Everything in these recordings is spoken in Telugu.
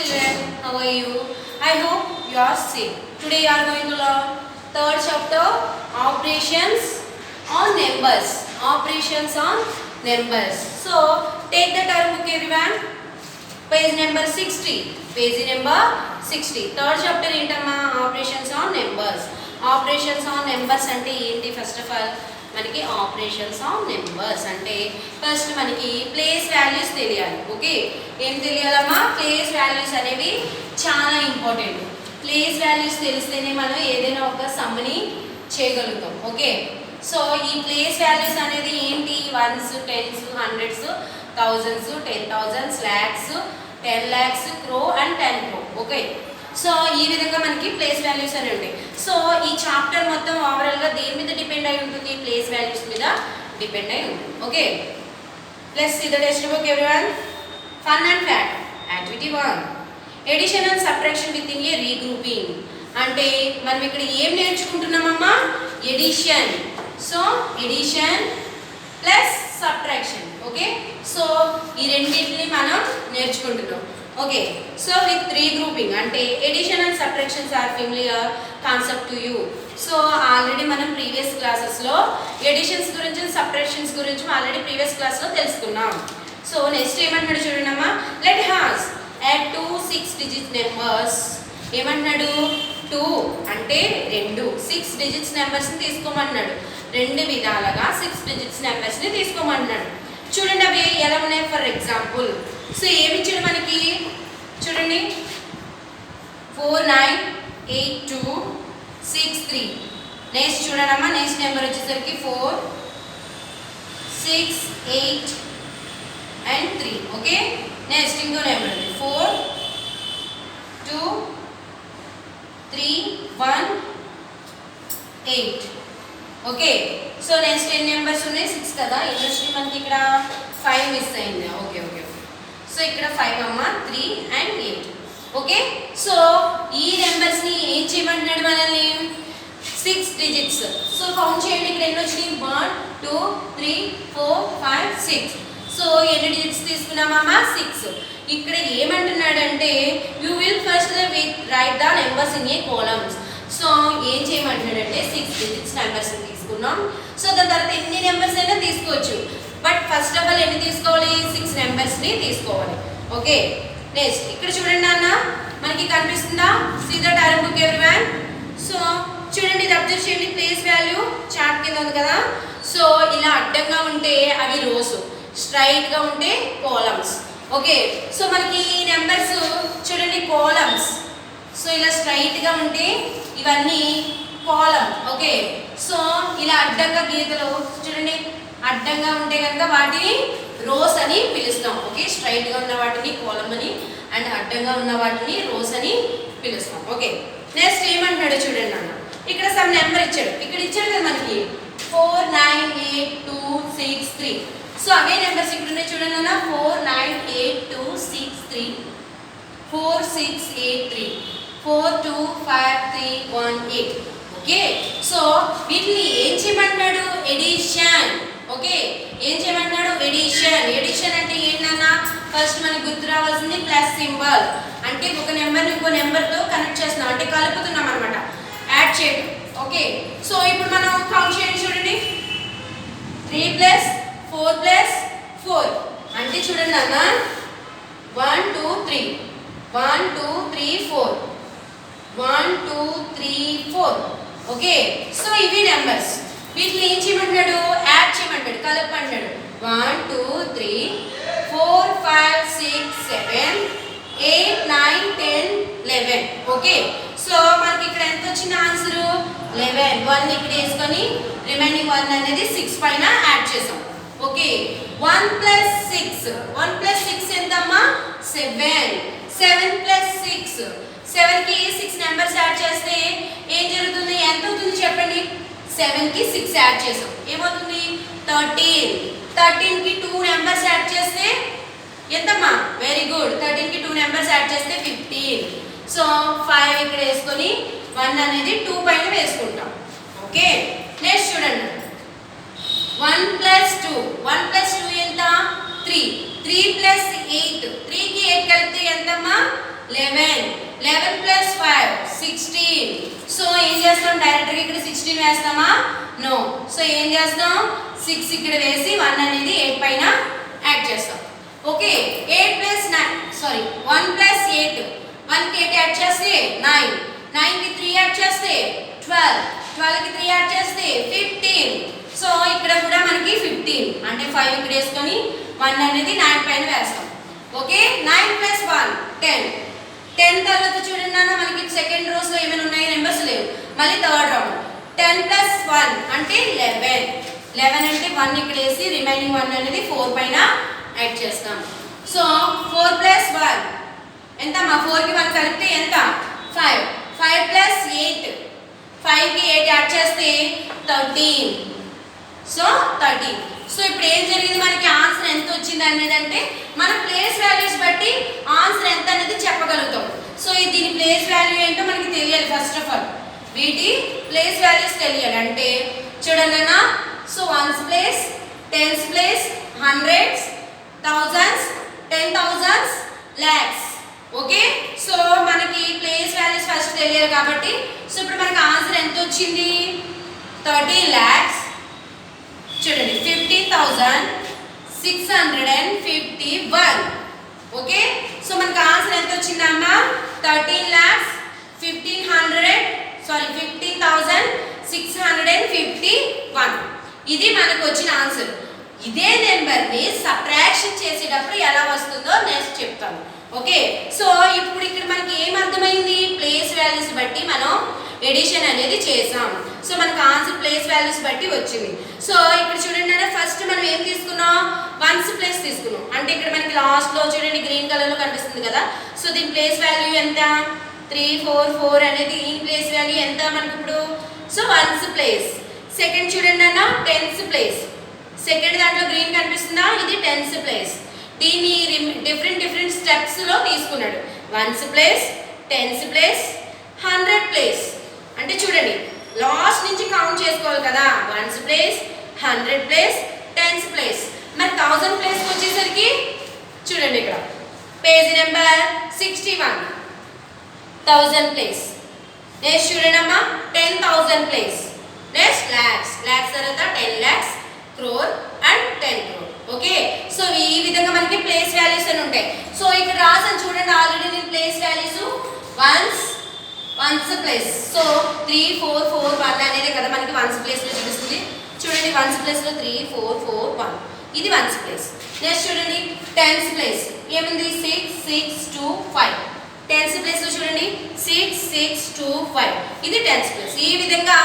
children, how are you? I hope you are safe. Today you are going to learn third chapter, operations on numbers. Operations on numbers. So take the term book everyone. Page number 60. Page number 60. Third chapter ఏంటమ్మా operations on numbers. Operations on numbers అంటే ఏంటి? ఫస్ట్ ఆఫ్ ఆల్ మనకి ఆపరేషన్స్ ఆన్ నెంబర్స్ అంటే ఫస్ట్ మనకి ప్లేస్ వాల్యూస్ తెలియాలి. ఓకే, ఏం తెలియాలమ్మా? ప్లేస్ వాల్యూస్ అనేవి చాలా ఇంపార్టెంట్. ప్లేస్ వాల్యూస్ తెలిస్తేనే మనం ఏదైనా ఒక సమ్ని చేయగలుగుతాం. ఓకే, సో ఈ ప్లేస్ వాల్యూస్ అనేది ఏంటి? Ones, tens, hundreds, thousands, 10,000, lakhs, 10 lakhs, crore and 10 crore. Okay, so ఈ విధంగా మనకి ప్లేస్ వాల్యూస్ అనేవి ఉంటాయి. సో ఈ చాప్టర్ మొత్తం ఓవరాల్గా దేని మీద డిపెండ్ అయి ఉంటుంది? ప్లేస్ వాల్యూస్ మీద డిపెండ్ అయి ఉంటుంది. Okay, plus see the text book everyone. Fun and fact. Activity 1, addition and subtraction with in a regrouping. అంటే మనం ఇక్కడ ఏం నేర్చుకుంటున్నామమ్మా? Addition. So addition plus subtraction. Okay, so ఈ రెండింటిని మనం నేర్చుకుంటున్నాం. ఓకే, సో విత్ రీగ్రూపింగ్ అంటే addition and subtractions are familiar concept to you. So already మనం ప్రీవియస్ క్లాసెస్లో ఎడిషన్స్ గురించి సబ్ట్రాక్షన్స్ గురించి ఆల్రెడీ ప్రీవియస్ క్లాస్లో తెలుసుకున్నాం. సో నెక్స్ట్ ఏమంటున్నాడు చూడండి అమ్మా. Let has add 2 6 digit numbers. ఏమంటున్నాడు? 2 అంటే 2 6 digits నెంబర్స్ని తీసుకోమన్నాడు. రెండు విధాలుగా 6 digits నెంబర్స్ని తీసుకోమన్నాడు. చూడండి అవి ఎలా ఉన్నాయి. ఫర్ ఎగ్జాంపుల్ సో ఏమి ఇచ్చాడు మనకి? చూడండి 4 9 8 2 6 3. నెక్స్ట్ చూడండి అమ్మా, నెక్స్ట్ నెంబర్ వచ్చేసరికి 4 6 8 అండ్ 3. ఓకే, నెక్స్ట్ ఇంకో నెంబర్ ఉంది 4 2 3 1 8. ఓకే, సో నెక్స్ట్ ఎన్ని నెంబర్స్ ఉన్నాయి? 6 కదా. ఇంట్రెస్ట్ మనకి ఇక్కడ 5 మిస్ అయింది. ఓకే ఓకే, సో ఇక్కడ 5 అమ్మ, 3 అండ్ 8. ఓకే, సో ఈ నెంబర్స్ని ఏం చేయమంటున్నాడు మనల్ని? 6 digits. సో కౌంట్ చేయండి. ఇక్కడ ఎన్ని వచ్చినాయి? 1 2 3 4 5 6. సో ఎన్ని డిజిట్స్ తీసుకున్నామమ్మా? 6. ఇక్కడ ఏమంటున్నాడంటే you will first right the numbers in a columns. So ఏం చేయమంటున్నాడంటే 6 digits నెంబర్స్ తీసుకున్నాం. సో దాని తర్వాత ఎన్ని నెంబర్స్ అయినా తీసుకోవచ్చు. బట్ ఫస్ట్ ఆఫ్ ఆల్ ఎన్ని తీసుకోవాలి? 6 నెంబర్స్ని తీసుకోవాలి. ఓకే, నెక్స్ట్ ఇక్కడ చూడండి అన్న, మనకి కనిపిస్తుందా? See the term book everyone. So చూడండి, ఇది అబ్జర్వ్ చేయండి. ప్లేస్ వాల్యూ చార్ట్ కింద ఉంది కదా. సో ఇలా అడ్డంగా ఉంటే అవి రోస్, స్ట్రైట్గా ఉంటే కాలమ్స్. ఓకే, సో మనకి ఈ నెంబర్స్ చూడండి కాలమ్స్. సో ఇలా స్ట్రైట్గా ఉంటే ఇవన్నీ కాలమ్. ఓకే, సో ఇలా అడ్డంగా గీతలు చూడండి అడ్డంగా ఉంటే కనుక వాటిని రోస్ అని పిలుస్తాం. ఓకే, స్ట్రైట్గా ఉన్న వాటిని కాలమ్ అని అండ్ అడ్డంగా ఉన్న వాటిని రోస్ అని పిలుస్తాం. ఓకే, నెక్స్ట్ ఏమంటున్నాడు చూడండి అన్న. ఇక్కడ సమ్ నెంబర్ ఇచ్చాడు. ఇక్కడ ఇచ్చాడు కదా మనకి 4 9 8 2 6 3. సో అవే నెంబర్స్ ఇక్కడ ఉన్నాయి చూడండి అన్న. 4 9 8 2 6 3 4 6 8 3 4 2 5 3 1 8. ఓకే, సో వీటిని ఏం చేయమంటున్నాడు? ఎడిషన్. ఓకే, ఏం చేయమంటున్నాడు? ఎడిషన్. ఎడిషన్ అంటే ఏంటన్నా? ఫస్ట్ మనకు గుర్తు రావాల్సింది ప్లస్ సింబల్. అంటే ఒక నెంబర్ని ఇంకో నెంబర్తో కనెక్ట్ చేస్తున్నాం, అంటే కలుపుతున్నాం అనమాట, యాడ్ చేయడం. ఓకే, సో ఇప్పుడు మనం కౌంట్ చేయండి. చూడండి 3 + 4 + 4 అంటే చూడండి అన్న 1 2 3 1 2 3 4 1 2 3 4. ఓకే, సో ఇవి నెంబర్స్. వీటిని ఏం చేయమంటున్నాడు? యాడ్ చేయమంటాడు, కలపమంటాడు. 1 2 3 4 5 6 7 8 9 10 11. ఓకే, సో మనకి ఇక్కడ ఎంత వచ్చింది ఆన్సర్? 11. 1 ఇక్కడ వేసుకొని రిమైనింగ్ 1 అనేది 6 పైన యాడ్ చేసాం. ఓకే, 1 + 6 1 + 6 ఎంతమ్మా? 7. 7 + 6 7కి 6 నెంబర్స్ యాడ్ చేస్తే ఏం జరుగుతుంది? ఎంత అవుతుంది చెప్పండి? 7కి 6 యాడ్ చేసాం, ఏమవుతుంది? 13. 13కి 2 నెంబర్స్ యాడ్ చేస్తే ఎంతమ్మా? Very good. 13కి 2 నెంబర్స్ యాడ్ చేస్తే 15. సో 5 ఇక్కడ వేసుకొని 1 అనేది 2 పైన వేసుకుంటాం. ఓకే, నెక్స్ట్ చూడండి 1 + 2 1 + 2 ఎంత? 3. 3 + 8 3కి 8 కలిపితే ఎంతమ్మా? 11 ప్లస్ 5 16. సో ఏం చేస్తాం, డైరెక్ట్గా ఇక్కడ 16 వేస్తామా? నో. సో ఏం చేస్తాం, 6 ఇక్కడ వేసి 1 అనేది 8 పైన యాడ్ చేస్తాం. ఓకే, 8 ప్లస్ 9 సారీ 1 ప్లస్ 8 1కి 8 యాడ్ చేస్తే 9 9కి 3 యాడ్ చేస్తే 12 12కి 3 యాడ్ చేస్తే 15. సో ఇక్కడ కూడా మనకి 15 అంటే 5 ఇక్కడ వేసుకొని 1 అనేది 9 పైన వేస్తాం. ఓకే, 9 ప్లస్ 1 10 10 తర్వాత చూడండి నాన్న మనకి సెకండ్ రోస్ లో ఏమైనా ఉన్నాయి, నెంబర్స్ లేవు. మళ్ళీ థర్డ్ రౌండ్ 10 ప్లస్ 1 అంటే 11 11 అంటే 1 ఇక్కడ వేసి రిమైనింగ్ 1 అనేది 4 పైన యాడ్ చేస్తాం. సో 4 ప్లస్ 1 ఎంత మా 4కి 1 కలిపితే ఎంత 5 5 ప్లస్ 8 5కి 8 యాడ్ చేస్తే 13. సో 13. సో ఇప్పుడు ఏం జరిగింది, మనకి ఆన్సర్ ఎంత వచ్చింది అనేది అంటే మన ప్లేస్ వాల్యూస్ బట్టి ఆన్సర్ ఎంత అనేది చెప్పగలుగుతాం. సో దీని ప్లేస్ వాల్యూ ఏంటో మనకి తెలియాలి. ఫస్ట్ ఆఫ్ ఆల్ వీటి ప్లేస్ వాల్యూస్ తెలియాలి. అంటే చూడండి అన్న, so once place, tens place, hundreds, thousands, 10,000s, lakhs. Okay, so మనకి ప్లేస్ వాల్యూస్ ఫస్ట్ తెలియాలి కాబట్టి సో ఇప్పుడు మనకి ఆన్సర్ ఎంత వచ్చింది 13 lakhs. చూడండి 15,651. ఓకే, సో మనకి ఆన్సర్ ఎంత వచ్చిందమ్మా 13 lakhs 15,651. ఇది మనకు వచ్చిన ఆన్సర్. ఇదే నెంబర్ని సబ్ట్రాక్షన్ చేసేటప్పుడు ఎలా వస్తుందో నెక్స్ట్ చెప్తాను. ఓకే, సో ఇప్పుడు ఇక్కడ మనకి ఏం అర్థమైంది, ప్లేస్ వాల్యూస్ బట్టి మనం ఎడిషన్ అనేది చేసాం. సో మనకు ఆన్సర్ ప్లేస్ వాల్యూస్ బట్టి వచ్చింది. సో ఇక్కడ చూడండి అంటే ఫస్ట్ మనం ఏం తీసుకున్నాం, వన్స్ ప్లేస్ తీసుకున్నాం. అంటే ఇక్కడ మనకి లాస్ట్ లో చూడండి గ్రీన్ కలర్ లో కనిపిస్తుంది కదా. సో దీని ప్లేస్ వాల్యూ ఎంత 3 4 4 అనేది ఈ ప్లేస్ వాల్యూ ఎంత మనకి ఇప్పుడు. So ones place. సెకండ్ చూడండి అన్న టెన్స్ ప్లేస్. సెకండ్ దాంట్లో గ్రీన్ కనిపిస్తుందా, ఇది టెన్స్ ప్లేస్. దీన్ని డిఫరెంట్ స్టెప్స్ లో తీసుకున్నాడు. Once place, tens place, 100 place. అంటే చూడండి లాస్ట్ నుంచి కౌంట్ చేసుకోవాలి కదా. Ones place, 100 place, tens place. మరి 1000 ప్లేస్కి వచ్చేసరికి చూడండి ఇక్కడ పేజీ నెంబర్ 61 1000 ప్లేస్. నెక్స్ట్ చూడండి అమ్మా 10,000 ప్లేస్. నెక్స్ట్ లాక్స్. లాక్స్ తర్వాత 10 lakhs, crore and 10 crore. Okay, so ఈ విధంగా మనకి ప్లేస్ వాల్యూస్ అని ఉంటాయి. సో ఇక్కడ రాసాను చూడండి ఆల్రెడీ నేను place values. Ones place. So 3 4 4 1 అనేది కదా మనకి వన్స్ ప్లేస్ లో చూపిస్తుంది. చూడండి వన్స్ ప్లేస్ లో 3 4 4 1 ఇది వన్స్ ప్లేస్. నెక్స్ట్ చూడండి టెన్స్ ప్లేస్ ఏముంది 6 6 2 5. టెన్స్ ప్లేస్ లో చూడండి 6 6 2 5 ఇది టెన్స్ ప్లేస్. ఈ విధంగా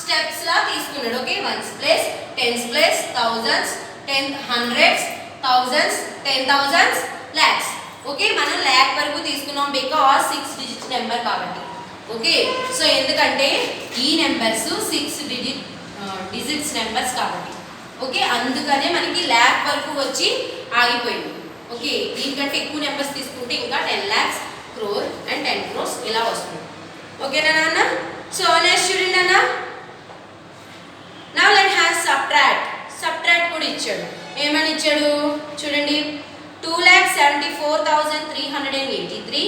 స్టెప్స్ లా తీసుకున్నాడు. Okay, once place, tens place, thousands, 10 hundreds, thousands, 10,000s, lakhs. Okay, మనం ల్యాక్ వరకు తీసుకున్నాం బికాజ్ 6 డిజిట్ నెంబర్ కాబట్టి. ఓకే, సో ఎందుకంటే ఈ నెంబర్స్ 6 డిజిట్స్ నెంబర్స్ కాబట్టి. ఓకే, అందుకనే మనకి ల్యాక్ వరకు వచ్చి ఆగిపోయింది. ఓకే, దీనికంటే ఎక్కువ నెంబర్స్ తీసుకుంటే ఇంకా 10 lakhs, crore అండ్ 10 crores ఇలా వస్తుంది. ఓకేనా నాన్న. సో నెక్స్ట్ చూడండి అన్న, now let have subtract. Subtract కూడా ఇచ్చాడు. ఏమని ఇచ్చాడు చూడండి 2,74,383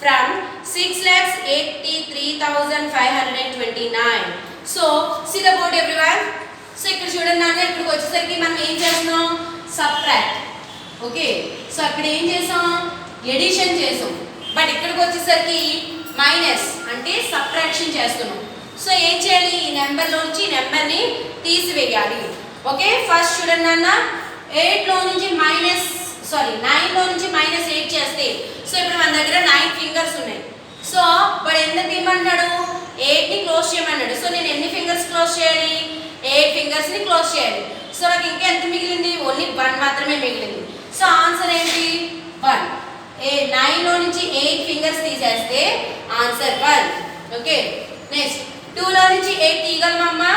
from 6,83,529. So see the board everyone. So ఇక్కడ చూడండి నాన్న, ఇక్కడికి వచ్చేసరికి మనం ఏం చేస్తున్నాం సబ్ట్రాక్ట్. ఓకే, సో అక్కడ ఏం చేసాం ఎడిషన్ చేసాం. బట్ ఇక్కడికి వచ్చేసరికి మైనస్ అంటే సబ్ట్రాక్షన్ చేస్తున్నాం. సో ఏం చేయాలి, ఈ నెంబర్లో నుంచి ఈ నెంబర్ని తీసివేయాలి. ఓకే, ఫస్ట్ చూడండి నాన్న 9లో నుంచి -8 చేస్తే సో ఇప్పుడు మన దగ్గర 9 ఫింగర్స్ ఉన్నాయి. సో వాడు ఎంత తీయమన్నాడు 8ని క్లోజ్ చేయమన్నాడు. సో నేను ఎన్ని ఫింగర్స్ క్లోజ్ చేయాలి 8 ఫింగర్స్ని క్లోజ్ చేయాలి. సో నాకు ఇంకా ఎంత మిగిలింది ఓన్లీ 1 మాత్రమే మిగిలింది. సో ఆన్సర్ ఏంటి 1. 9లో నుంచి 8 ఫింగర్స్ తీసేస్తే ఆన్సర్ 1. ఓకే, నెక్స్ట్ 2లో నుంచి 8 తీయగలమా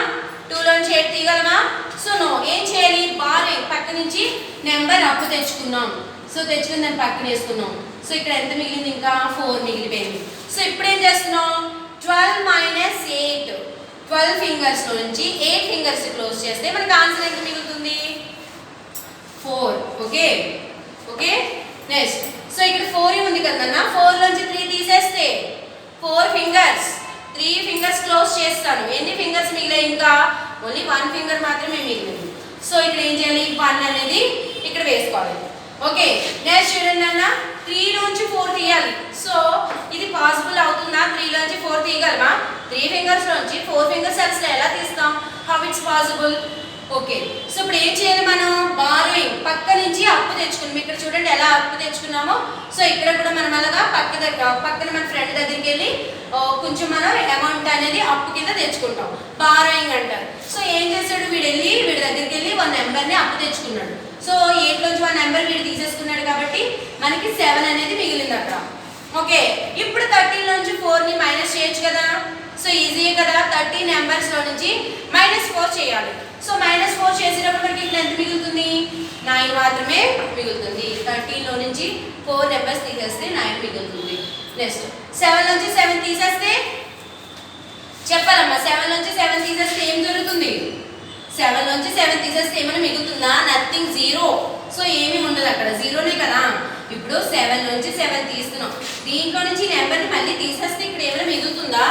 2లో నుంచి 8 తీయగలమా. సో నో, ఏం చేయాలి బారోయింగ్ పక్క నుంచి నెంబర్ అప్పు తెచ్చుకున్నాం. సో తెచ్చుకుని దాన్ని పక్కన వేసుకున్నాం. సో ఇక్కడ ఎంత మిగిలింది ఇంకా 4 మిగిలిపోయింది. సో ఇప్పుడు ఏం చేస్తున్నాం 12 - 8 12 ఫింగర్స్ నుంచి 8 ఫింగర్స్ క్లోజ్ చేస్తే మనకి ఆన్సర్ ఎంత మిగులుతుంది 4. Okay, okay next. సో ఇక్కడ 4 ఉంది కదన్నా 4 నుంచి 3 తీసేస్తే ఇంకా ఓన్లీ 1 ఫింగర్ మాత్రమే మిగిలింది. సో ఇక్కడ ఏం చేయాలి 1 అనేది ఇక్కడ వేసుకోవాలి. ఓకే నెక్స్ట్ చూడండి అన్న 3 నుంచి 4 తీయాలి. సో ఇది పాసిబుల్ అవుతుందా 3 నుంచి 4 తీయగలమా? 3 ఫింగర్స్ నుంచి 4 ఫింగర్స్ సెల్స్ ఎలా తీస్తాం? How it's possible? Okay so ఇప్పుడు ఏం చేయాలి మనం బారోయింగ్ పక్క నుంచి అప్పు తెచ్చుకున్నాం. ఇక్కడ చూడండి ఎలా అప్పు తెచ్చుకున్నామో. సో ఇక్కడ కూడా మనం అలాగా పక్కన మన ఫ్రెండ్ దగ్గరికి వెళ్ళి కొంచెం మనం అమౌంట్ అనేది అప్పు కింద తెచ్చుకుంటాం, బారోయింగ్ అంటారు. సో ఏం చేశాడు వీడి దగ్గరికి వెళ్ళి 1 నెంబర్ని అప్పు తెచ్చుకున్నాడు. సో 8 నుంచి 1 నెంబర్ వీడు తీసేసుకున్నాడు కాబట్టి మనకి 7 అనేది మిగిలింది అక్కడ. ఓకే ఇప్పుడు 13 నుంచి 4ని మైనస్ చేయొచ్చు కదా. సో ఈజీయే కదా. 13 నెంబర్స్లో నుంచి -4 చేయాలి. సో -4 చేసేటప్పుడు మనకి ఇక్కడ ఎంత మిగులుతుంది? 9 మాత్రమే మిగులుతుంది. 13లో నుంచి 4 నెంబర్స్ తీసేస్తే 9 మిగులుతుంది. నెక్స్ట్ 7 నుంచి 7 తీసేస్తే చెప్పాలమ్మా 7 నుంచి 7 తీసేస్తే ఏం జరుగుతుంది? 7 నుంచి 7 తీసేస్తే ఏమైనా మిగులుతుందా? నథింగ్, 0. సో ఏమీ ఉండదు అక్కడ, 0నే కదా. ఇప్పుడు 7 నుంచి 7 తీస్తున్నాం. దీంట్లో నుంచి నెంబర్ని మళ్ళీ తీసేస్తే ఇక్కడ ఏమైనా మిగులుతుందా?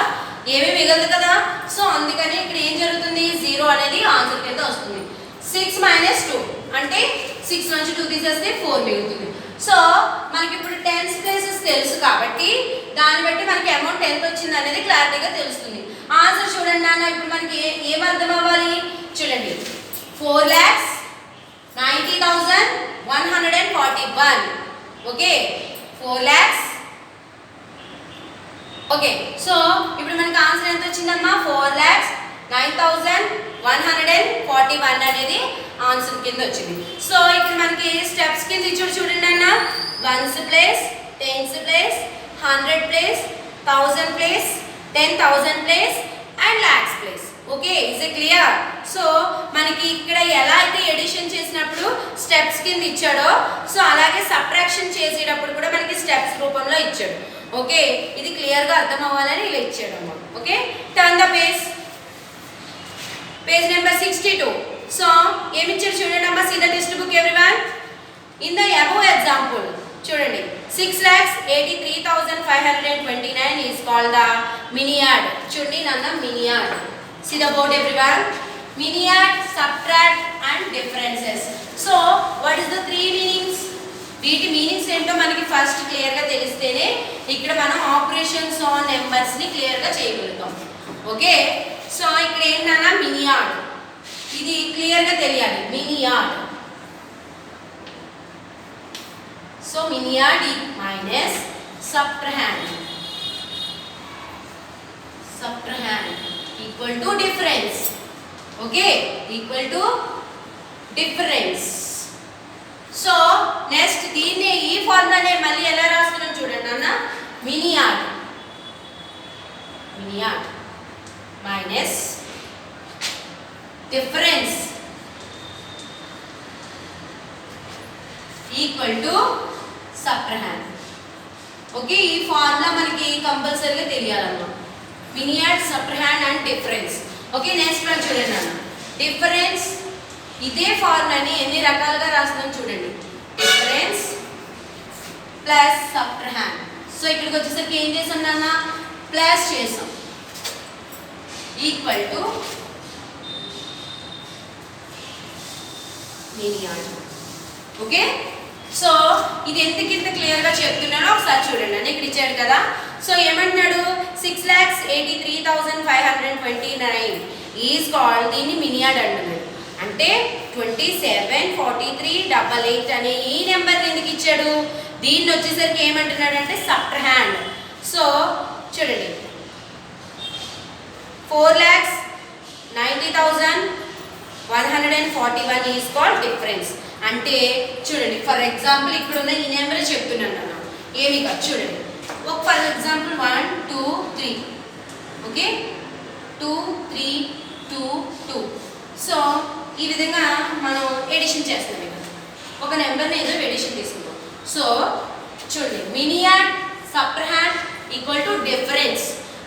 ఏమీ మిగలదు కదా. సో అందుకని ఇక్కడ ఏం జరుగుతుంది? 0 అనేది ఆన్సర్ కింద వస్తుంది. 6 - 2 అంటే 6 నుంచి 2 తీసేస్తే 4 మిగులుతుంది. సో మనకి ఇప్పుడు 10s ప్లేసెస్ తెలుసు కాబట్టి దాన్ని బట్టి మనకి అమౌంట్ ఎంత వచ్చింది అనేది క్లారిటీగా తెలుస్తుంది. ఆన్సర్ చూడండి నాన్న. ఇప్పుడు మనకి ఏం అర్థం అవ్వాలి చూడండి. 4,90,141. Okay 4 lakhs. ఓకే సో ఇప్పుడు మనకి ఆన్సర్ ఎంత వచ్చిందమ్మా? 4,09,141 అనేది ఆన్సర్ కింద వచ్చింది. సో ఇక్కడ మనకి స్టెప్స్ కింద ఇచ్చాడు చూడండి అన్న. 1s place, 10s place, 100 place, 1000 place, 10,000 place and lakhs place. Okay is it clear? So మనకి ఇక్కడ ఎలా అయితే ఎడిషన్ చేసినప్పుడు స్టెప్స్ కింద ఇచ్చాడో సో అలాగే సబ్ట్రాక్షన్ చేసేటప్పుడు కూడా మనకి స్టెప్స్ రూపంలో ఇచ్చాడు. ఓకే ఇది క్లియర్గా అర్థం అవ్వాలని ఇలా ఇచ్చాడు అమ్మా. Okay turn the page number 62. So ఏమి ఇచ్చారు చూడండి అమ్మా. See the text book everyone. In the above example చూడండి 6,83,529 ఈజ్ కాల్డ్ ద మినియాడ్. చూడండి నాన్న minuend. See the board everyone. Miniad, subtract and differences. So what is the 3 meanings? వీటి మీనింగ్స్ ఏంటో మనకి ఫస్ట్ క్లియర్గా తెలిస్తేనే ఇక్కడ మనం ఆపరేషన్స్ ఆన్ నెంబర్స్ని క్లియర్గా చేయగలుగుతాం. ఓకే సో ఇక్కడ ఏంటన్నా మినియాడ్, ఇది క్లియర్గా తెలియాలి. Minuend. So minuend minus subtrahend equal to difference. Okay equal to difference. So next దీన్ని ఈ ఫార్ములానే మళ్ళీ ఎలా రాస్తున్నాం చూడండి అన్న. Minuend minus difference equal to subtrahend. Okay ఈ ఫార్ములా మనకి కంపల్సరీగా తెలియాలన్నమాట. Minuend, subtrahend and difference. Okay next one చూడండి అన్న. డిఫరెన్స్ ఇదే ఫార్ములాని ఎన్ని రకాలుగా రాస్తున్నాం చూడండి. Difference plus subtrahend. సో ఇక్కడికి వచ్చేసరికి ఏం చేసాం నాన్న? ప్లస్ చేసాం ఈక్వల్ టు మినియాడ్. ఓకే సో ఇది ఎందుకింత క్లియర్గా చెప్తున్నానో ఒకసారి చూడండి అని ఇక్కడ ఇచ్చాడు కదా. సో ఏమంటున్నాడు? 6,83,529 ఈజ్ కాల్డ్, దీన్ని మినియాడ్ అంటున్నాడు. అంటే 27, 43, 88 అనే ఈ నెంబర్ ఎందుకు ఇచ్చాడు? దీన్ని వచ్చేసరికి ఏమంటున్నాడు అంటే సబ్ట్రాహెండ్. సో చూడండి 4,90,141 ఈజ్ కాల్డ్ డిఫరెన్స్. అంటే చూడండి ఫర్ ఎగ్జాంపుల్ ఇక్కడ ఉన్న ఈ నెంబర్ చెప్తున్నాను అన్న. ఏమి కాదు చూడండి. ఒక ఫర్ ఎగ్జాంపుల్ 1, 2, 3. ఓకే 2, 3, 2, 2. సో ఈ విధంగా మనం ఎడిషన్ చేస్తాం. ఇక్కడ ఒక నెంబర్ని ఏదో ఎడిషన్ తీసుకుంటాం. సో చూడండి మినియాడ్, సబ్ట్రాహెండ్ ఈక్వల్ టు డిఫరెన్స్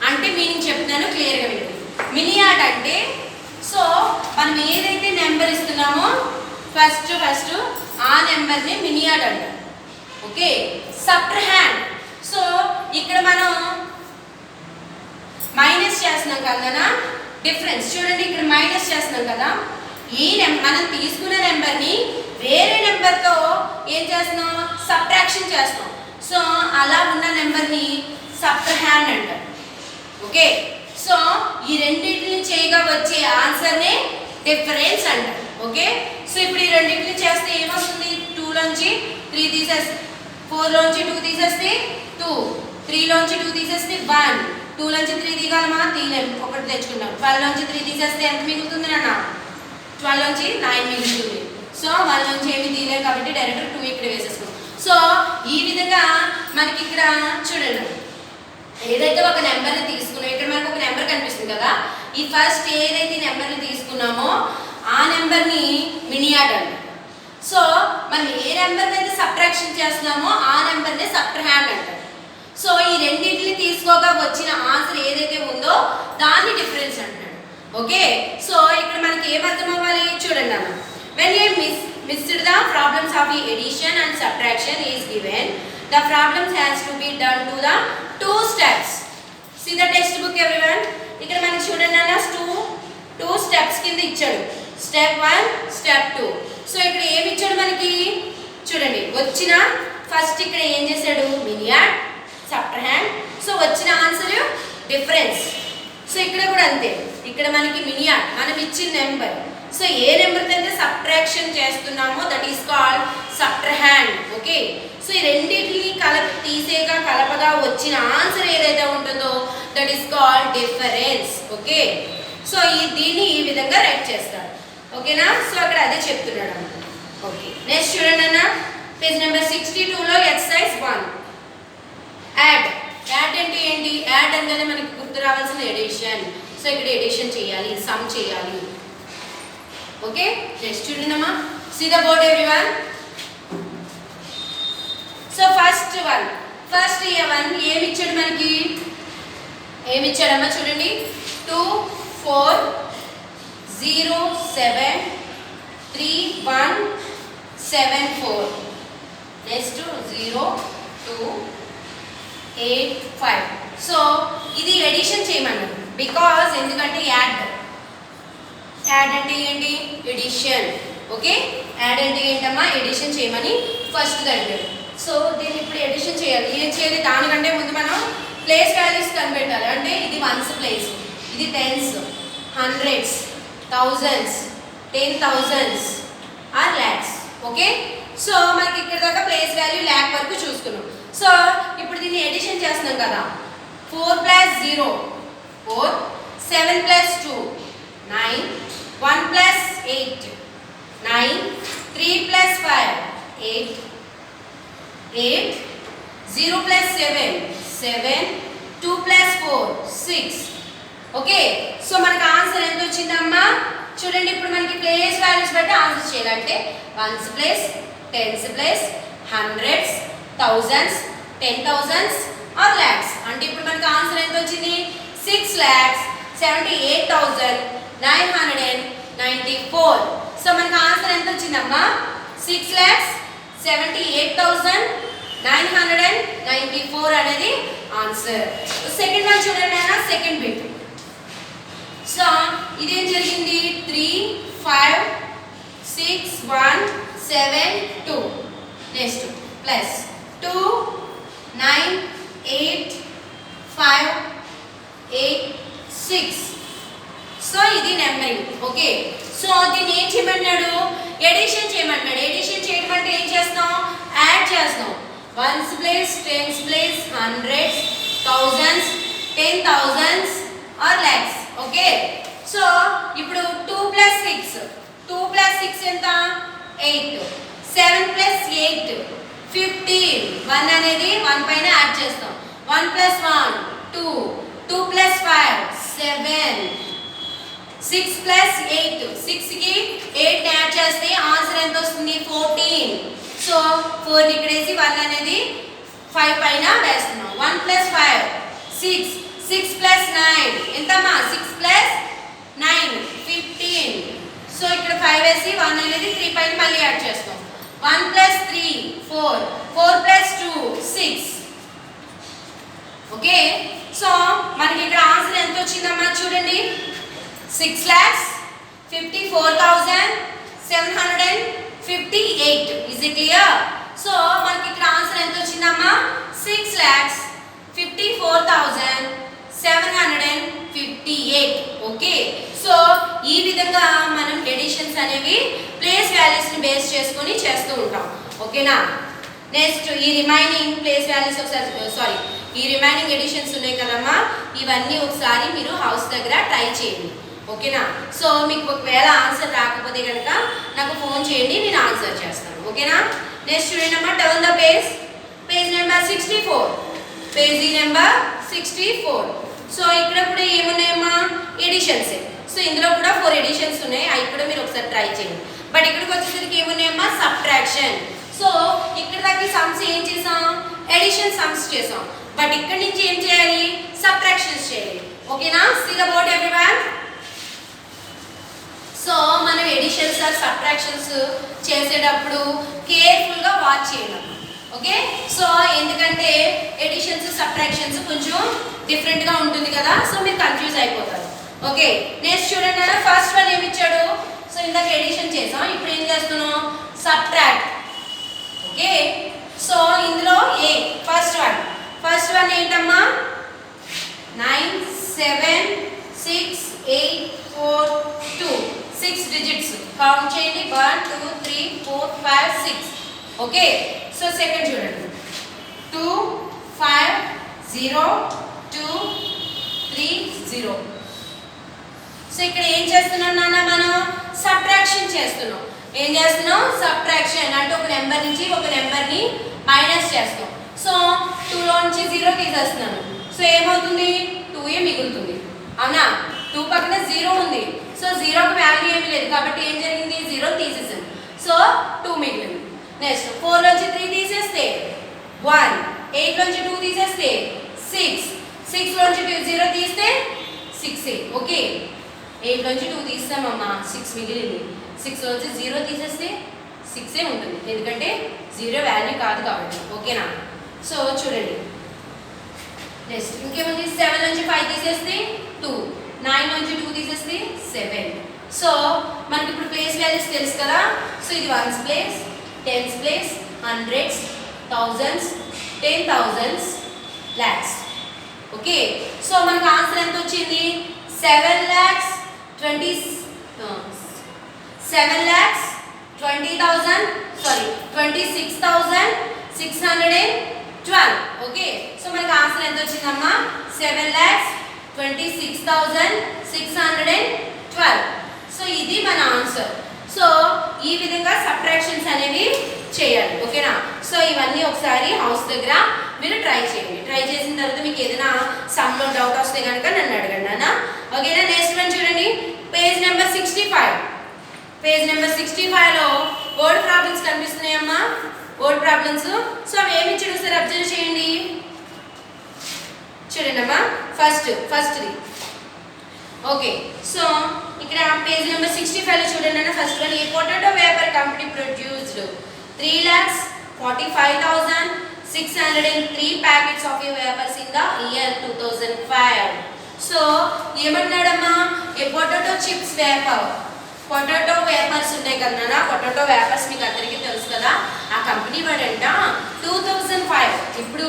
అంటే మీనింగ్ చెప్తున్నాను క్లియర్గా వినండి. మినియాడ్ అంటే సో మనం ఏదైతే నెంబర్ ఇస్తున్నామో ఫస్ట్ ఆ నెంబర్ని మినియాడ్ అంటారు. ఓకే సబ్ట్రాహెండ్ సో ఇక్కడ మనం మైనస్ చేస్తున్నాం కదా డిఫరెన్స్. చూడండి ఇక్కడ మైనస్ చేస్తున్నాం కదా, ఈ మనం తీసుకున్న నెంబర్ని వేరే నెంబర్తో ఏం చేస్తున్నాం, సబ్ట్రాక్షన్ చేస్తాం. సో అలా ఉన్న నెంబర్ని సబ్ట్రాహండ్ అంటారు. ఓకే, సో ఈ రెండింటిని చేయగా వచ్చే ఆన్సర్నే డిఫరెన్స్ అంటారు. ఓకే, సో ఇప్పుడు ఈ రెండింటిని చేస్తే ఏమొస్తుంది, 2 లోంచి 3 తీసేస్తే 4 లోంచి 2 తీసేస్తే 2, 3 లోంచి 2 తీసేస్తే 1, 2 లోంచి 3 తీయగలమా, తీయలేం, ఒకటి తెచ్చుకుంటాం. 12 లోంచి 3 తీసేస్తే ఎంత మిగులుతుంది నాన్న, 12 లోంచి 9 మిగులుతుంది. సో 1 లోంచి ఏమి తీయలేం కాబట్టి డైరెక్ట్ 2 ఇక్కడ వేసేసుకుంటాం. సో ఈ విధంగా మనకి ఇక్కడ చూడండి, ఏదైతే ఒక నెంబర్ని తీసుకున్నామో ఇక్కడ మనకు ఒక నెంబర్ కనిపిస్తుంది కదా, ఈ ఫస్ట్ ఏదైతే నెంబర్ని తీసుకున్నామో ఆ నెంబర్ని మినియాడ్ అంటారు. సో మనం ఏ నెంబర్ని అయితే సబ్ట్రాక్షన్ చేస్తున్నామో ఆ నెంబర్ని సబ్ట్రాహండ్ అంటారు. సో ఈ రెండింటిని తీసుకోగా వచ్చిన ఆన్సర్ ఏదైతే ఉందో దాన్ని డిఫరెన్స్ అంటాడు. ఓకే, సో ఇక్కడ మనకి ఏం అర్థం అవ్వాలి చూడండి అన్న, when you missed the problems of the addition and subtraction is given, the problems has to be done to the 2 steps. See the textbook everyone. ఇక్కడ మనకి చూడండి అన్న, 2 స్టెప్స్ కింద ఇచ్చాడు, స్టెప్ 1 స్టెప్ 2. సో ఇక్కడ ఏమి ఇచ్చాడు మనకి చూడండి, వచ్చిన ఫస్ట్ ఇక్కడ ఏం చేశాడు, మినియాడ్ సబ్ట్రాహండ్. సో వచ్చిన ఆన్సర్ డిఫరెన్స్. సో ఇక్కడ కూడా అంతే, ఇక్కడ మనకి మినియాడ్ మనం ఇచ్చిన నెంబర్. సో ఏ నెంబర్ అయితే సబ్ట్రాక్షన్ చేస్తున్నామో that is called subtrahend. Okay, so ఈ రెండింటిని తీసేగా కలపగా వచ్చిన ఆన్సర్ ఏదైతే ఉంటుందో that is called difference. Okay, so దీన్ని ఈ విధంగా రైట్ చేస్తారు. ఓకేనా, సో అక్కడ అదే చెప్తున్నాడు అన్నమాట. ఓకే, నెక్స్ట్ చూడండి అన్న, పేజ్ నెంబర్ 62లో ఎక్సర్సైజ్ 1 యాడ్. యాడ్ అంటే ఏంటి, యాడ్ అనగానే మనకి గుర్తు రావాల్సిన ఎడిషన్. సో ఇక్కడ ఎడిషన్ చేయాలి, సమ్ చేయాలి. ఓకే, నెక్స్ట్ చూడండి అమ్మా, see the board everyone. So first one ఏమి ఇచ్చాడు మనకి, ఏమి ఇచ్చాడమ్మా చూడండి, 2 4 0 7 3 1 7 4, నెక్స్ట్ 0 2 8 5. సో ఇది ఎడిషన్ చేయమన్నాడు, బికాజ్ ఎందుకంటే యాడ్ అంటే ఏంటి, ఎడిషన్. ఓకే, యాడ్ అంటే ఏంటమ్మా, ఎడిషన్ చేయమని ఫస్ట్ అడిగాడు. సో దీన్ని ఇప్పుడు ఎడిషన్ చేయాలి. ఏం చేయాలి, దానికంటే ముందు మనం ప్లేస్ వాల్యూస్ కనిపెట్టాలి. అంటే ఇది వన్స్ ప్లేస్, ఇది tens, hundreds, thousands, 10,000s or lakhs. Okay, so మనకి ఇక్కడ దాకా ప్లేస్ వాల్యూ ల్యాక్ వరకు చూసుకున్నాం. సో ఇప్పుడు దీన్ని ఎడిషన్ చేస్తున్నాం కదా, 4 + 0 4, 7 + 2 9, 1 + 8 9, 3 + 5 8 8, 0 + 7 7, 2 + 4 6. ఓకే, సో మనకి ఆన్సర్ ఎంత వచ్చిందమ్మా చూడండి. ఇప్పుడు మనకి ప్లేస్ వాల్యూస్ బట్టి ఆన్సర్ చేయాలంటే ones place, tens place, hundreds, thousands, 10,000s or lakhs. అంటే ఇప్పుడు మనకి ఆన్సర్ ఎంత వచ్చింది, 6,78,994. సో మనకి ఆన్సర్ ఎంత వచ్చిందమ్మా, 6,78,994 అనేది ఆన్సర్. సెకండ్ వన్ చూడండి అన్న, సెకండ్ బిట్. సో ఇదేం జరిగింది, 3 5 6 1 7 2, నెక్స్ట్ ప్లస్ 2 9 8 5 8 6. సో ఇది నెంబరింగ్. ఓకే, సో దీన్ని ఏం చేయమన్నాడు, ఎడిషన్ చేయమన్నాడు. ఎడిషన్ చేయడం అంటే ఏం చేస్తాం, యాడ్ చేస్తాం. Ones place, tens place, hundreds, thousands, 10,000s or lakhs. Okay, so ఇప్పుడు 2 + 6 ఎంత, 8, 7 + 8 15, 1 అనేది 1 పైన యాడ్ చేస్తాం. 1 + 1 2, 2 + 5 7, 6 + 8 6కి 8 యాడ్ చేస్తే ఆన్సర్ ఎంత వస్తుంది, 14. సో 4 ఇక్కడ వేసి 1 అనేది 5 పైన వేస్తున్నాం. 1 + 5 6, 6 + 9 ఎంతమ్మా, 6 + 9 15. సో ఇక్కడ 5 వేసి 1 అనేది 3 పైన మళ్ళీ యాడ్ చేస్తాం. 1 + 3 4, 4 + 2 6. ఓకే, సో మనకి ఇక్కడ ఆన్సర్ ఎంత వచ్చిందమ్మా చూడండి, 6,54,758. Is it clear? So మనకి ఇక్కడ ఆన్సర్ ఎంత వచ్చిందమ్మా 6,54,758. ఓకే, సో ఈ విధంగా మనం ఎడిషన్స్ అనేవి ప్లేస్ వాల్యూస్ ని బేస్ చేసుకొని చేస్తూ ఉంటాం. ఓకేనా? నెక్స్ట్ ఈ రిమైనింగ్ ప్లేస్ వాల్యూస్ ఒకసారి ఈ రిమైనింగ్ ఎడిషన్స్ ఉన్నాయి కదమ్మా, ఇవన్నీ ఒకసారి మీరు హౌస్ దగ్గర ట్రై చేయండి. ఓకేనా? సో మీకు ఒకవేళ ఆన్సర్ రాకపోతే కనుక నాకు ఫోన్ చేయండి, నేను ఆన్సర్ చేస్తాను. ఓకేనా? నెక్స్ట్ చూడండి అమ్మా, turn the page number 64, page number 64. So ఇక్కడ కూడా ఏమున్నాయమ్మా, ఎడిషన్స్. సో ఇందులో కూడా 4 ఎడిషన్స్ ఉన్నాయి, అవి కూడా మీరు ఒకసారి ట్రై చేయండి. బట్ ఇక్కడికి వచ్చేసరికి ఏమున్నాయమ్మా, సబ్ట్రాక్షన్. సో ఇక్కడ దాకా సమ్స్ ఏం చేసాం, ఎడిషన్ సమ్స్ చేసాం. బట్ ఇక్కడ నుంచి ఏం చేయాలి, సబ్ట్రాక్షన్స్ చేయాలి. ఓకేనా? See the board everyone. So మనం ఎడిషన్స్ ఆర్ సబ్ట్రాక్షన్స్ చేసేటప్పుడు కేర్ఫుల్గా వాచ్ చేయాలి. ఓకే, సో ఎందుకంటే ఎడిషన్స్ సబ్ట్రాక్షన్స్ కొంచెం డిఫరెంట్గా ఉంటుంది కదా, సో మీరు కన్ఫ్యూజ్ అయిపోతారు. ఓకే, నెక్స్ట్ చూడండి అన్న, ఫస్ట్ వన్ ఏమి ఇచ్చాడు. సో ఇందాక ఎడిషన్ చేసాం, ఇప్పుడు ఏం చేస్తున్నాం, సబ్ట్రాక్ట్. ఓకే, సో ఇందులో ఏ ఫస్ట్ వన్ ఏంటమ్మా, 9 7 6 8 4 2, 6 డిజిట్స్ కౌంట్ చేయండి, 1 2 3 4 5 6. ఓకే, సో సెకండ్ చూడండి, 2 5 0 2 3 0. సో ఇక్కడ ఏం చేస్తున్నాం నాన్న, మనం సబ్ట్రాక్షన్ చేస్తున్నాం. ఏం చేస్తున్నాం, సబ్ట్రాక్షన్ అంటే ఒక నెంబర్ నుంచి ఒక నెంబర్ని మైనస్ చేస్తాం. సో 2లో నుంచి 0 తీసేస్తున్నాను. సో ఏమవుతుంది, 2 మిగులుతుంది. అవునా? 2 పక్కన 0 ఉంది. సో 0కి వాల్యూ ఏమి లేదు కాబట్టి ఏం జరిగింది, 0 తీసేసాను. సో 2 మిగిలింది. నెక్స్ట్ 4 నుంచి 3 తీసేస్తే 1, 8 నుంచి 2 తీసేస్తే 6, 6 నుంచి 0 తీస్తే 6. ఓకే, 8 నుంచి 2 తీస్తామమ్మా, 6 మిగిలింది. 6 నుంచి 0 తీసేస్తే 6 ఉంటుంది, ఎందుకంటే 0 వాల్యూ కాదు కాబట్టి. ఓకేనా? సో చూడండి, నెక్స్ట్ ఇంకేముంది, 7 నుంచి 5 తీసేస్తే 2, 9 నుంచి 2 తీసేస్తే 7. సో మనకి ఇప్పుడు ప్లేస్ వాల్యూస్ తెలుసు కదా. సో ఇది ones place, tens place, hundreds, thousands, 10,000s, lakhs. Okay, so మనకు ఆన్సర్ ఎంత వచ్చింది, 26,612. ఓకే, సో మనకు ఆన్సర్ ఎంత వచ్చిందమ్మా, 7,26,612. సో ఇది మన ఆన్సర్. సో ఈ విధంగా సబ్ట్రాక్షన్స్ అనేవి చేయాలి. ఓకేనా? సో ఇవన్నీ ఒకసారి హౌస్ దగ్గర మీరు ట్రై చేయండి. ట్రై చేసిన తర్వాత మీకు ఏదైనా సమ్లో డౌట్ వస్తే కనుక నన్ను అడగండి అన్న. ఓకేనా? నెక్స్ట్ వన్ చూడండి, పేజ్ నెంబర్ 65. పేజ్ నెంబర్ 65లో వర్డ్ ప్రాబ్లమ్స్ కనిపిస్తున్నాయమ్మా, వర్డ్ ప్రాబ్లమ్స్. సో అవి ఏమి ఇచ్చాడు ఒకసారి అబ్జర్వ్ చేయండి. చూడండి అమ్మా, ఫస్ట్ది. ఓకే, సో ఇక్కడ పేజ్ నెంబర్ 65లో చూడండి అన్న, first one, a potato wafer company produced 3,45,603 packets of wafers in the year 2005. So ఏమన్నాడమ్మా, a potato chips wafer, potato wafers ఉన్నాయి కదా, పొటాటో వేపర్స్ మీకు అందరికీ తెలుసు కదా, ఆ కంపెనీ వాడంట 2005, ఇప్పుడు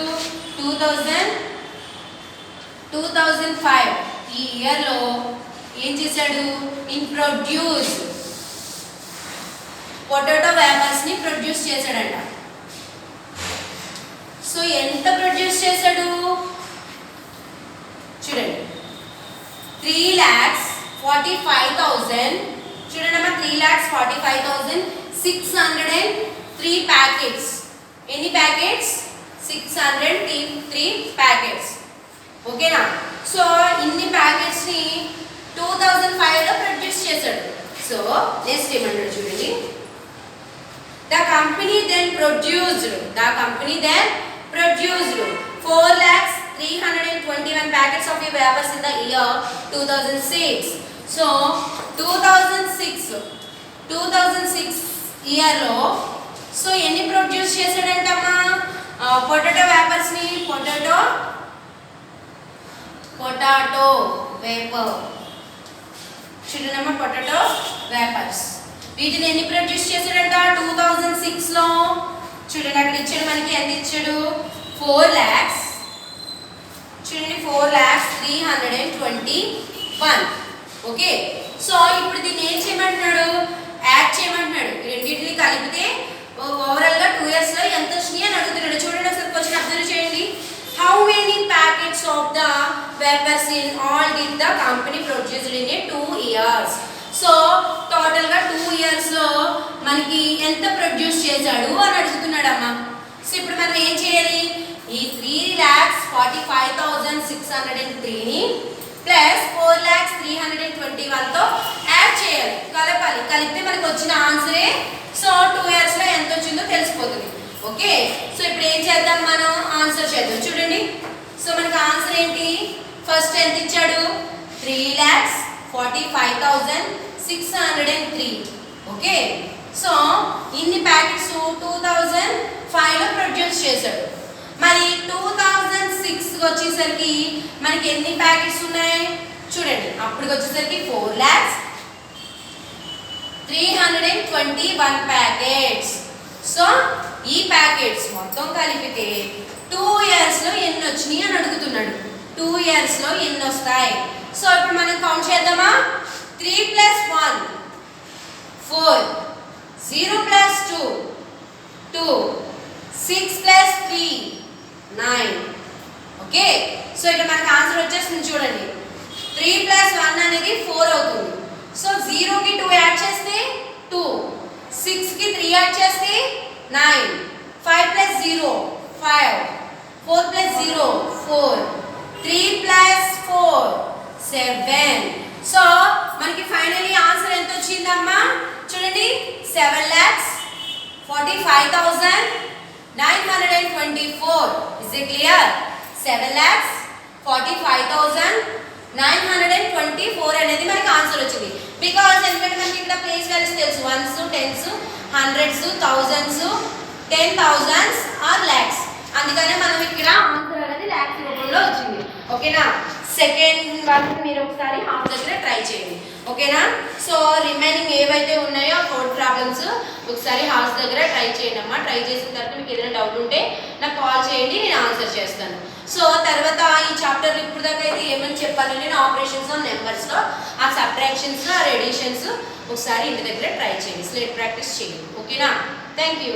2005 ఈ ఇయర్లో ఏం చేశాడు, ప్రొడ్యూస్ పొటాటో వేపర్స్ని ప్రొడ్యూస్ చేశాడంట. సో ఎంత ప్రొడ్యూస్ చేశాడు చూడండి, 3,45,000. చూడండి అమ్మా, 3,45,603 ప్యాకెట్స్. ఎన్ని ప్యాకెట్స్, 603 ప్యాకెట్స్. ఓకేనా? సో ఇన్ని ప్యాకెట్స్ని 2005లో ప్రొడ్యూస్ చేశాడు. సో నెక్స్ట్ ఏమన్నాడు చూడండి, the company then produced 4,321 packets of wafers in the year 2006. So 2006 ఇయర్లో సో ఎన్ని ప్రొడ్యూస్ చేశాడంటమ్మా, పొటాటో వేపర్స్ని, పొటాటో వేపర్ చూడండి అమ్మ పొటాటో వేపర్స్. వీటిని ఎన్ని ప్రొడ్యూస్ చేశాడంట 2006 లో. చూడండి అక్కడ ఇచ్చాడు మనకి ఎంత ఇచ్చాడు 4 lakhs. చూడండి 4,321. ఓకే, సో ఇప్పుడు దీన్ని ఏం చేయమంటున్నాడు, యాడ్ చేయమంటున్నాడు. రెండింటిని కలిపితే ఓవరాల్ గా 2 years లో ఎంత వచ్చినాయి అని అడుగుతున్నాడు. చూడండి ఒకసారి క్వశ్చన్ అబ్జర్వ్ చేయండి. How many packets of the vapours in all did the company produced in a 2 years. So total గా 2 years లో మనకి ఎంత ప్రొడ్యూస్ చేశాడు అని అడుగుతున్నాడు అమ్మ. సో ఇప్పుడు మనం ఏం చేయాలి, ఈ 3,45,603 ని ప్లస్ 4,321 తో యాడ్ చేయాలి, కలపాలి. కలిపితే మనకు వచ్చిన ఆన్సరే. సో 2 years లో ఎంత వచ్చిందో తెలిసిపోతుంది. ఓకే, సో ఇప్పుడు ఏం చేద్దాం, మనం ఆన్సర్ చేద్దాం. చూడండి, సో మనకి ఆన్సర్ ఏంటి, ఫస్ట్ ఎంత ఇచ్చాడు 3,45,603. ఓకే, సో ఇన్ని ప్యాకెట్స్ 2005 లో ప్రొడ్యూస్ చేశాడు. మరి 2006 వచ్చేసరికి మనకి ఎన్ని ప్యాకెట్స్ ఉన్నాయి చూడండి, అప్పుడు వచ్చేసరికి 4,321 ప్యాకెట్స్. సో ఈ ప్యాకెట్స్ మొత్తం కలిపితే 2 years లో ఎన్ని వచ్చినాయి అని అడుగుతున్నాడు. 2 years లో ఎన్ని వస్తాయి. సో ఇప్పుడు మనం కౌంట్ చేద్దామా. 3 + 1 4, 0 + 2 2, 6 + 3 9. ఓకే, సో ఇక్కడ మనకి ఆన్సర్ వచ్చేస్తుంది చూడండి. 3 + 1 అనేది 4 అవుతుంది. సో 0 కి 2 యాడ్ చేస్తే 2, 6 కి 3 యాడ్ చేస్తే 9, 5 + 0 5, 4 + 0 4, 3 + 4 7. సో మనకి ఫైనల్లీ ఆన్సర్ ఎంత వచ్చిందమ్మా చూడండి, 7,45,924. Is it clear? 7,45,924 అనేది మనకి ఆన్సర్ వచ్చింది. బికాజ్ ఎందుకంటే మనకి ఇక్కడ ప్లేస్ వాల్యూస్ తెలుసు, 1s 10s 100s 1000s 10,000s are lakhs. అందుకనే మనం ఇక్కడ ఆన్సర్ అనేది lakhs రూపంలో వచ్చింది. ఓకేనా, సెకండ్ వన్ మీరు ఒకసారి హాఫ్ దగ్గర ట్రై చేయండి. ఓకేనా, సో రిమైనింగ్ ఏవైతే ఉన్నాయో 4 ప్రాబ్లమ్స్ ఒకసారి హాఫ్ దగ్గర ట్రై చేయండి అమ్మా. ట్రై చేసిన తర్వాత మీకు ఏదైనా డౌట్ ఉంటే నాకు కాల్ చేయండి, నేను ఆన్సర్ చేస్తాను. సో తర్వాత ఈ చాప్టర్ ఇప్పుడు దాకా అయితే ఏమని చెప్పాను నేను, ఆపరేషన్స్ ఆన్ నెంబర్స్లో ఆ సబ్ట్రాక్షన్స్ ఆ రెడిషన్స్ ఒకసారి ఇంటి దగ్గర ట్రై చేయండి, స్లేట్ ప్రాక్టీస్ చేయండి. ఓకేనా, థ్యాంక్ యూ.